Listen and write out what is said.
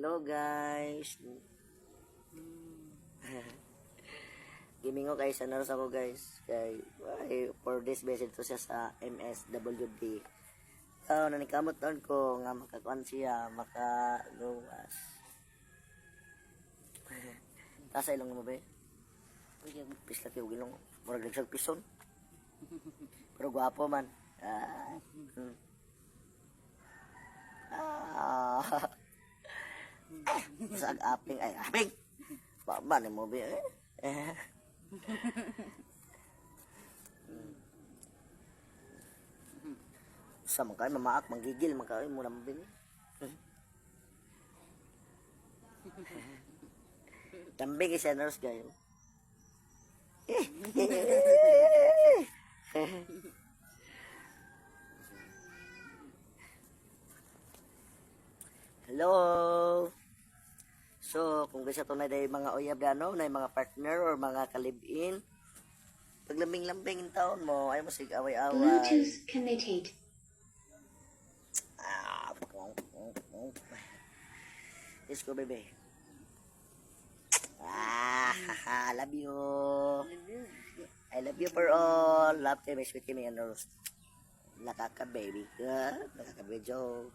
Hello guys. Gimingo guys, ano sa ako guys. Kay for this visit to siya sa MSWD. Nanikamot doon ko nga makakuan siya, makaluwas. Tasa ilong mo ba? Pisla kayo ilong. Murag nagsag pison. Pero gwapo man. Masag aping ay aping. Paman mo ba sa mga mamaak manggigil magkain mo naman bin. Tambing siya nurse gayo. Hello. So, kung gusto to na day mga oyabdano, na mga partner or mga kalibin, paglambing-lambing in taon mo, ay mo sig away-away. Bluetooth connected. Let's go, baby. Love you. I love you for all. Love to me, sweet me, and roast. Nakaka-baby. Nakaka-baby, Joe.